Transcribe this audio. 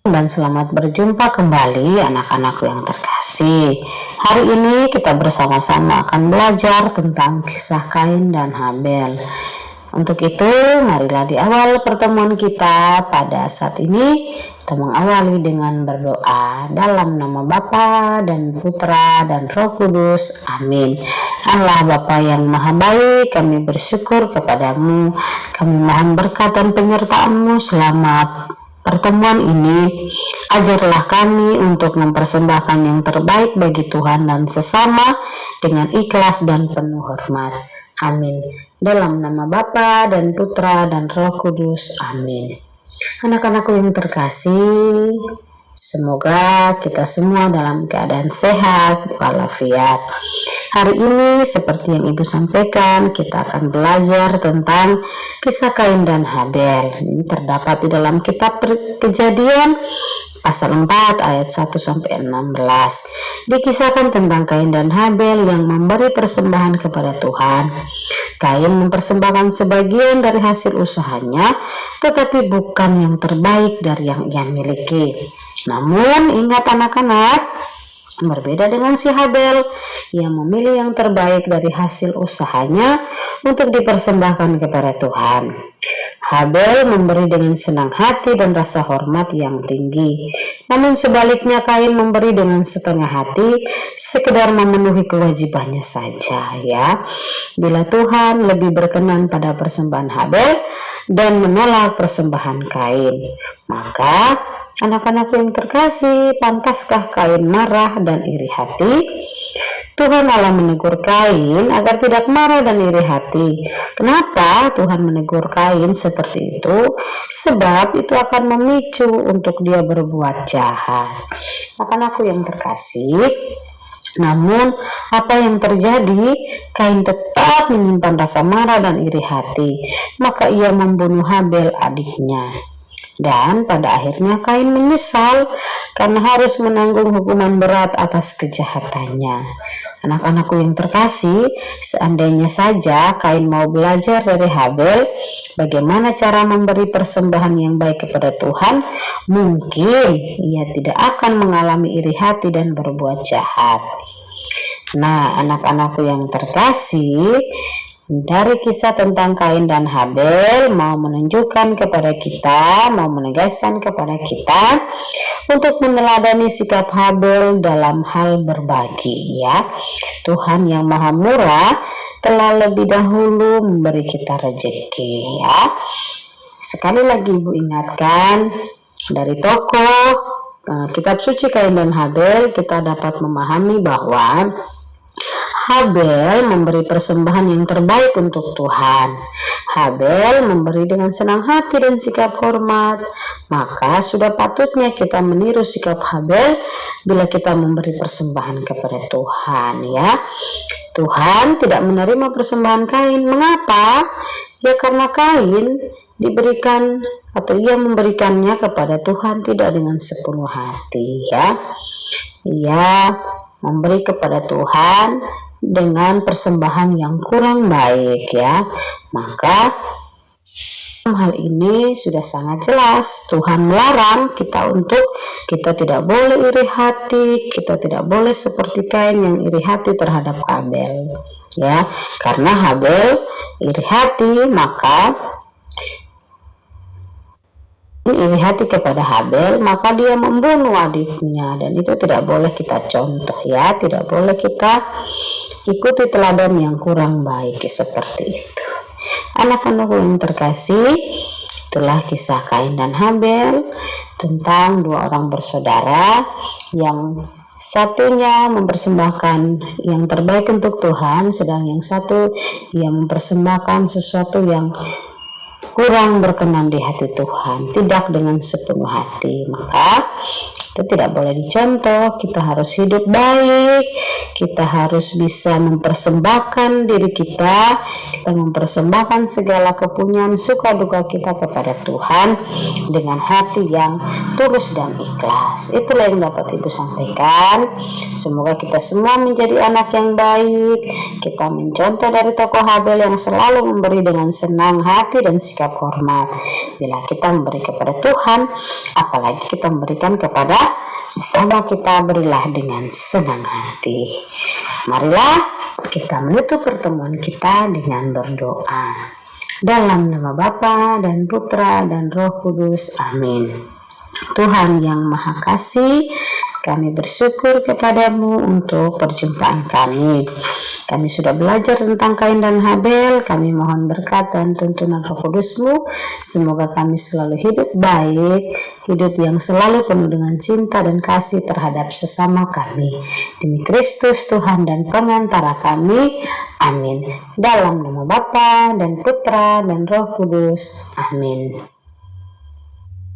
Dan selamat berjumpa kembali anak-anakku yang terkasih. Hari ini kita bersama-sama akan belajar tentang kisah Kain dan Habel. Untuk itu, marilah di awal pertemuan kita pada saat ini kita mengawali dengan berdoa dalam nama Bapa dan Putra dan Roh Kudus. Amin. Allah Bapa yang Maha Baik, kami bersyukur kepadamu. Kami mohon berkat dan penyertaan-Mu selama pertemuan ini. Ajarlah kami untuk mempersembahkan yang terbaik bagi Tuhan dan sesama dengan ikhlas dan penuh hormat. Amin. Dalam nama Bapa dan Putra dan Roh Kudus. Amin. Anak-anakku yang terkasih, semoga kita semua dalam keadaan sehat walafiat. Hari ini seperti yang Ibu sampaikan, kita akan belajar tentang kisah Kain dan Habel. Ini terdapat di dalam kitab Kejadian pasal 4 ayat 1-16. Dikisahkan tentang Kain dan Habel yang memberi persembahan kepada Tuhan. Kain mempersembahkan sebagian dari hasil usahanya, tetapi bukan yang terbaik dari yang ia miliki. Namun ingat anak-anak, berbeda dengan si Habel yang memilih yang terbaik dari hasil usahanya untuk dipersembahkan kepada Tuhan. Habel memberi dengan senang hati dan rasa hormat yang tinggi. Namun sebaliknya Kain memberi dengan setengah hati, sekedar memenuhi kewajibannya saja, ya. Bila Tuhan lebih berkenan pada persembahan Habel dan menolak persembahan Kain, maka anak-anak yang terkasih, pantaskah Kain marah dan iri hati? Tuhan Allah menegur Kain agar tidak marah dan iri hati. Kenapa Tuhan menegur Kain seperti itu? Sebab itu akan memicu untuk dia berbuat jahat. Anak-anakku yang terkasih, namun apa yang terjadi? Kain tetap menyimpan rasa marah dan iri hati. Maka ia membunuh Habel adiknya. Dan pada akhirnya Kain menyesal karena harus menanggung hukuman berat atas kejahatannya. Anak-anakku yang terkasih, seandainya saja Kain mau belajar dari Habel bagaimana cara memberi persembahan yang baik kepada Tuhan, mungkin ia tidak akan mengalami iri hati dan berbuat jahat. Nah, anak-anakku yang terkasih, dari kisah tentang Kain dan Habel mau menunjukkan kepada kita, mau menegaskan kepada kita untuk meneladani sikap Habel dalam hal berbagi, ya. Tuhan yang Maha Murah telah lebih dahulu memberi kita rezeki, ya. Sekali lagi Ibu ingatkan, dari tokoh kitab suci Kain dan Habel kita dapat memahami bahwa Habel memberi persembahan yang terbaik untuk Tuhan. Habel memberi dengan senang hati dan sikap hormat. Maka sudah patutnya kita meniru sikap Habel bila kita memberi persembahan kepada Tuhan, ya. Tuhan tidak menerima persembahan Kain. Mengapa? Ya karena Kain diberikan atau ia memberikannya kepada Tuhan tidak dengan sepenuh hati, ya. Ia memberi kepada Tuhan dengan persembahan yang kurang baik, ya. Maka hal ini sudah sangat jelas. Tuhan melarang kita untuk kita tidak boleh iri hati, kita tidak boleh seperti Kain yang iri hati terhadap Habel, ya. Karena Habel iri hati, maka iri hati kepada Habel, maka dia membunuh adiknya, dan itu tidak boleh kita contoh, ya. Tidak boleh kita ikuti teladan yang kurang baik seperti itu. Anak-anak yang terkasih, itulah kisah Kain dan Habel tentang dua orang bersaudara yang satunya mempersembahkan yang terbaik untuk Tuhan, sedang yang satu yang mempersembahkan sesuatu yang kurang berkenan di hati Tuhan, tidak dengan sepenuh hati. Maka Itu tidak boleh dicontoh. Kita harus hidup baik, kita harus bisa mempersembahkan diri kita mempersembahkan segala kepunyaan suka duka kita kepada Tuhan dengan hati yang tulus dan ikhlas. Itulah yang dapat Ibu sampaikan. Semoga kita semua menjadi anak yang baik. Kita mencontoh dari tokoh Habel yang selalu memberi dengan senang hati dan sikap hormat. Bila kita memberi kepada Tuhan, apalagi kita memberikan kepada sesama kita, berilah dengan senang hati. Marilah kita menutup pertemuan kita dengan berdoa. Dalam nama Bapa dan Putra dan Roh Kudus. Amin. Tuhan yang Maha Kasih, kami bersyukur kepadamu untuk perjumpaan kami. Kami sudah belajar tentang Kain dan Habel. Kami mohon berkat dan tuntunan Roh Kudus-Mu. Semoga kami selalu hidup baik, hidup yang selalu penuh dengan cinta dan kasih terhadap sesama kami. Demi Kristus Tuhan dan pengantara kami. Amin. Dalam nama Bapa dan Putra dan Roh Kudus. Amin.